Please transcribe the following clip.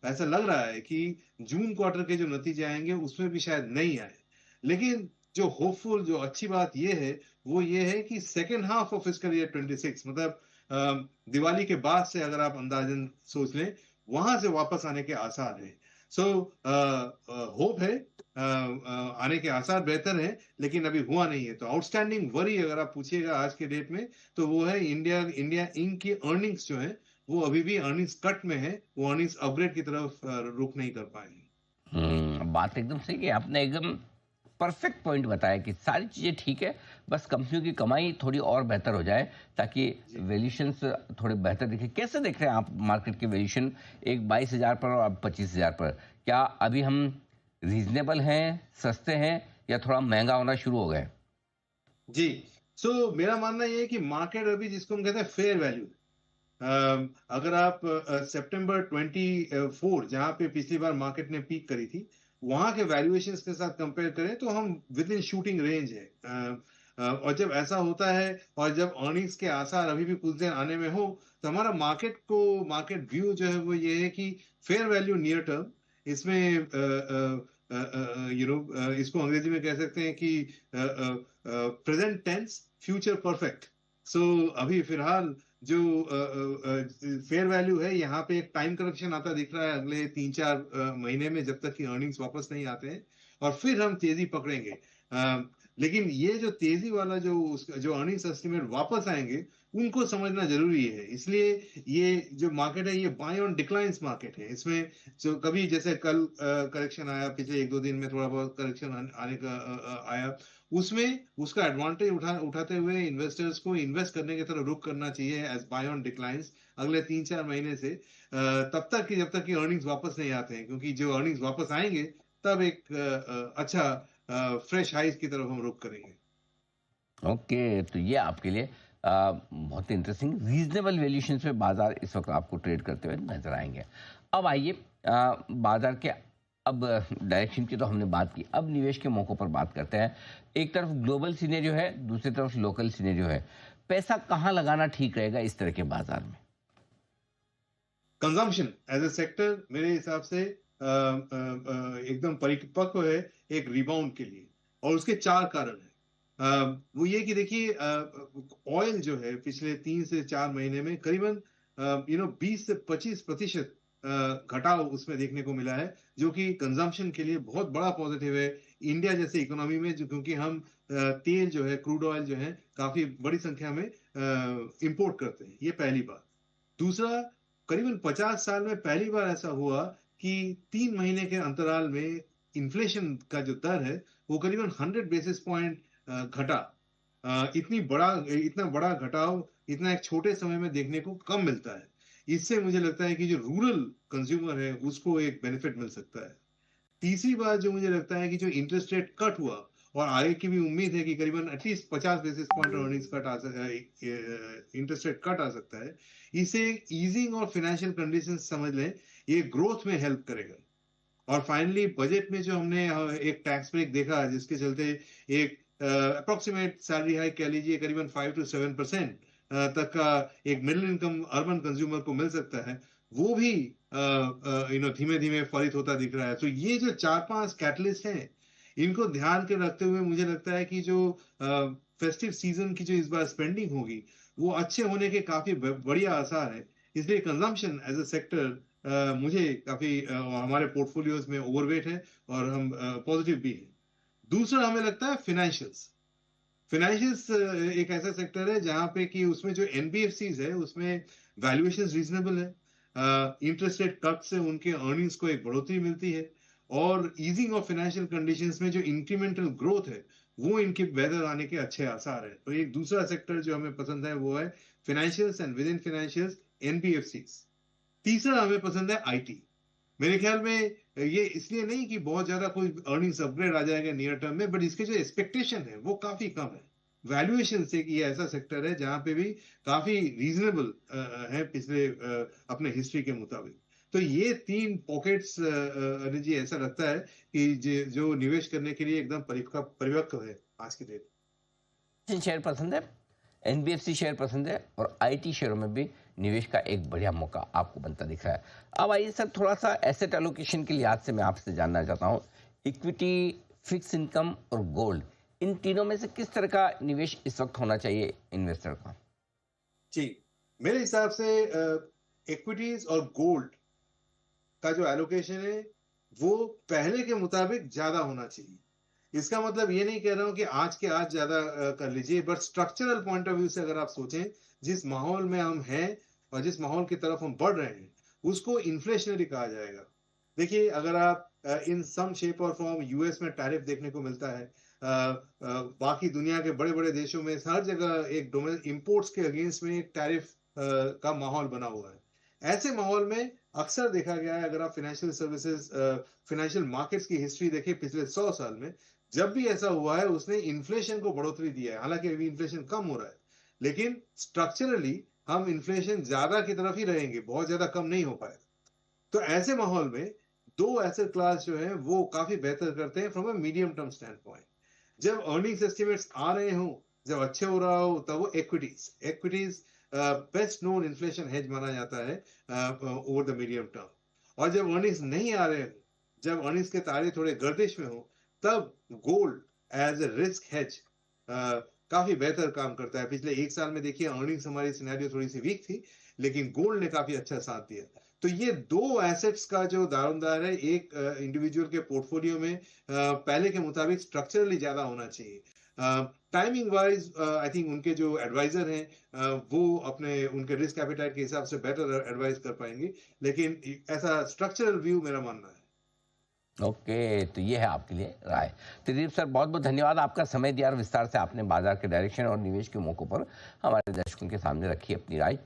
ऐसा लग रहा है कि जून क्वार्टर के जो नतीजे आएंगे उसमें भी शायद नहीं आए। लेकिन जो होपफुल, जो अच्छी बात यह है, वो ये है कि second half of fiscal year 26, मतलब दिवाली के बाद से अगर आप अंदाजन सोच लें, वहां से वापस आने के आसार है। सो होप है, आने के आसार बेहतर हैं, लेकिन अभी हुआ नहीं है। तो आउटस्टैंडिंग वरी अगर आप पूछिएगा आज के डेट में, तो वो है इंडिया इंडिया इंक की अर्निंग्स जो है, वो अभी भी अर्निंग्स कट में है, वो अर्निंग्स अपग्रेड की तरफ रुख नहीं कर पाए हैं। बात एकदम सही है, आपने एकदम परफेक्ट पॉइंट बताया कि सारी चीज़ें ठीक है, बस कंपनियों की कमाई थोड़ी और बेहतर हो जाए ताकि जी। वैल्यूशंस थोड़े बेहतर दिखे। कैसे देख रहे हैं आप मार्केट के वैल्यूशन, एक 22,000 पर और अब 25,000 पर? क्या अभी हम रीजनेबल हैं, सस्ते हैं, या थोड़ा महंगा होना शुरू हो गए? जी। सो मेरा मानना ये है कि मार्केट अभी जिसको हम कहते हैं फेयर वैल्यू, अगर आप सितंबर 24 जहां पे पिछली बार मार्केट ने पीक करी थी, वहां के वैल्यूएशंस के साथ कंपेयर करें तो हम विद इन शूटिंग रेंज है। और जब ऐसा होता है और जब अर्निंग्स के आसार अभी भी कुछ दिन आने में हो, तो हमारा मार्केट व्यू जो है वो ये है कि फेयर वैल्यू नियर टर्म, इसमें इसको अंग्रेजी में कह सकते हैं कि प्रेजेंट टेंस फ्यूचर परफेक्ट। सो अभी फिलहाल जो फेयर वैल्यू है, यहाँ पे एक टाइम करेक्शन आता दिख रहा है अगले 3-4 महीने में, जब तक कि अर्निंग्स वापस नहीं आते हैं, और फिर हम तेजी पकड़ेंगे। लेकिन ये जो तेजी वाला जो अर्निंग्स एस्टिमेट वापस आएंगे, उनको समझना जरूरी है। इसलिए ये जो मार्केट है, ये बाय ऑन डिक्लाइंस मार्केट है। इसमें जो कभी जैसे कल करेक्शन आया, पिछले 1-2 दिन में थोड़ा बहुत करेक्शन आने का आया, उसमें उसका एडवांटेज उठाते हुए इन्वेस्टर्स को इन्वेस्ट करने की तरफ रुख करना चाहिए एज बाय ऑन डिक्लाइंस अगले 3-4 महीने से, तब तक कि जब तक कि अर्निंग्स वापस नहीं आते हैं। क्योंकि जो अर्निंग्स वापस आएंगे, तब एक अच्छा फ्रेश हाइज की तरफ हम रुख करेंगे। ओके, तो ये आपके लिए बहुत इंटरेस्टिंग रीजनेबल वैल्यूशन पे बाजार इस वक्त आपको ट्रेड करते हुए नजर आएंगे। अब आइए बाजार के, अब डायरेक्शन की तो हमने बात की, अब निवेश के मौकों पर बात करते हैं। एक तरफ ग्लोबल सिनेरियो है, दूसरी तरफ लोकल सिनेरियो है। पैसा कहाँ लगाना ठीक रहेगा इस तरह के बाजार में? कंजम्पशन एज ए सेक्टर मेरे हिसाब से एकदम परिपक्व है एक रिबाउंड के लिए, और उसके चार कारण हैं। वो ये कि देखिए, ऑयल जो है पिछले 3 से 4 महीने में करीबन 20 से 25% घटाव उसमें देखने को मिला है, जो कि कंजम्पशन के लिए बहुत बड़ा पॉजिटिव है। इंडिया जैसे इकोनॉमी में, जो क्योंकि हम तेल जो है, क्रूड ऑयल जो है, काफी बड़ी संख्या में इंपोर्ट करते हैं, ये पहली बात। दूसरा, करीबन 50 साल में पहली बार ऐसा हुआ कि 3 महीने के अंतराल में इन्फ्लेशन का जो दर है, वो करीबन 100 बेसिस पॉइंट घटा। इतना बड़ा घटाव इतना एक छोटे समय में देखने को कम मिलता है। इससे मुझे लगता है कि जो रूरल कंज्यूमर है, उसको एक बेनिफिट मिल सकता है। तीसरी बात जो मुझे लगता है कि जो इंटरेस्ट रेट कट हुआ, और आगे की भी उम्मीद है कि करीबन at least 50 basis point earnings cut आ सकता है, इंटरेस्ट रेट कट आ सकता है। इसे ईजिंग और फाइनेंशियल कंडीशन समझ लें, ये ग्रोथ में हेल्प करेगा। और फाइनली बजट में जो हमने एक टैक्स ब्रेक देखा, जिसके चलते एक अप्रोक्सीमेट सैलरी हाइक कह लीजिए, करीबन 5 to 7% तक का एक मिडिल इनकम अर्बन कंज्यूमर को मिल सकता है, वो भी धीमे धीमे फलित होता दिख रहा है। तो ये जो 4-5 कैटलिस्ट हैं, इनको ध्यान के रखते हुए मुझे लगता है कि जो फेस्टिव सीजन की जो इस बार स्पेंडिंग होगी, वो अच्छे होने के काफी बढ़िया आसार है। इसलिए कंजम्पशन एज अ सेक्टर मुझे काफी हमारे पोर्टफोलियोज में ओवरवेट है, और हम पॉजिटिव भी हैं। दूसरा, हमें लगता है फाइनेंशियल्स। फाइनेंशियल्स एक ऐसा सेक्टर है जहां पे कि उसमें जो एनबीएफसीज है, उसमें वैल्यूएशंस रीजनेबल है। इंटरेस्ट रेट कट से उनके अर्निंग्स को एक बढ़ोतरी मिलती है, और ईजिंग ऑफ फाइनेंशियल कंडीशंस में जो इंक्रीमेंटल ग्रोथ है, वो इनके बेहतर आने के अच्छे आसार है। तो एक दूसरा सेक्टर जो हमें पसंद है वो है financials, and with in financials NBFCs. तीसरा हमें पसंद है आईटी। मेरे ख्याल में ये इसलिए नहीं कि बहुत ज्यादा कोई अर्निंग्स अपग्रेड आ जाएगा नियर टर्म में, बट इसके जो एक्सपेक्टेशन है वो काफी कम है। वैल्यूएशन से कि ये ऐसा सेक्टर है जहां पे भी काफी रीजनेबल है पिछले अपने हिस्ट्री के मुताबिक। तो ये तीन पॉकेट्स जी ऐसा लगता है कि जो निवेश करने के लिए एकदम परिपक्व है आज की डेट। शेयर पसंद है, एनबीएफसी शेयर पसंद है, और आईटी शेयरों में भी निवेश का एक बढ़िया मौका आपको बनता दिख रहा है। अब आइए सर, थोड़ा सा एसेट एलोकेशन के लिहाज से मैं आपसे जानना चाहता हूँ, इक्विटी, फिक्स इनकम और गोल्ड, इन तीनों में से किस तरह का निवेश इस वक्त होना चाहिए इन्वेस्टर का? जी, मेरे हिसाब से इक्विटीज और गोल्ड का जो एलोकेशन है वो पहले के मुताबिक ज्यादा होना चाहिए। इसका मतलब ये नहीं कह रहा हूं कि आज के आज ज्यादा कर लीजिए, but structural point of view से अगर आप सोचें, जिस माहौल में हम हैं और जिस माहौल की तरफ हम बढ़ रहे हैं, उसको इन्फ्लेशनरी कहा जाएगा। देखिए, अगर आप इन सम शेप और फॉर्म यूएस में टैरिफ देखने को मिलता है, बाकी दुनिया के बड़े बड़े देशों में हर जगह एक इंपोर्ट्स के अगेंस्ट में एक टैरिफ का माहौल बना हुआ है। ऐसे माहौल में अक्सर देखा गया है, अगर आप फाइनेंशियल सर्विसेज, फाइनेंशियल मार्केट्स की हिस्ट्री देखें पिछले 100 साल में, जब भी ऐसा हुआ है उसने इन्फ्लेशन को बढ़ोतरी दिया है। हालांकि अभी इन्फ्लेशन कम हो रहा है, लेकिन स्ट्रक्चरली हम इन्फ्लेशन ज्यादा की तरफ ही रहेंगे, बहुत ज्यादा कम नहीं हो पाएगा। तो ऐसे माहौल में दो एसेट क्लास जो है वो काफी बेहतर करते हैं from a medium term stand point. जब अर्निंग्स एस्टिमेट्स आ रहे हो, जब अच्छे हो रहा हो, तब वो equities equities best known inflation hedge माना जाता है ओवर द मीडियम टर्म। और जब अर्निंग्स नहीं आ रहे हो, जब अर्निंग्स के तारे थोड़े गर्दिश में हो, तब gold as a risk hedge काफी बेहतर काम करता है। पिछले एक साल में देखिए, अर्निंग्स हमारी सिनेरियो थोड़ी सी वीक थी, लेकिन गोल्ड ने काफी अच्छा साथ दिया। तो ये दो एसेट्स का जो दारोमदार है, एक इंडिविजुअल के पोर्टफोलियो में पहले के मुताबिक स्ट्रक्चरली ज्यादा होना चाहिए। टाइमिंग वाइज आई थिंक उनके जो एडवाइजर हैं वो अपने उनके रिस्क एपेटाइट के हिसाब से बेटर एडवाइस कर पाएंगे, लेकिन ऐसा स्ट्रक्चरल व्यू मेरा मानना है। ओके, तो ये है आपके लिए राय। त्रिदीप सर, बहुत बहुत धन्यवाद, आपका समय दिया और विस्तार से आपने बाजार के डायरेक्शन और निवेश के मौकों पर हमारे दर्शकों के सामने रखी अपनी राय।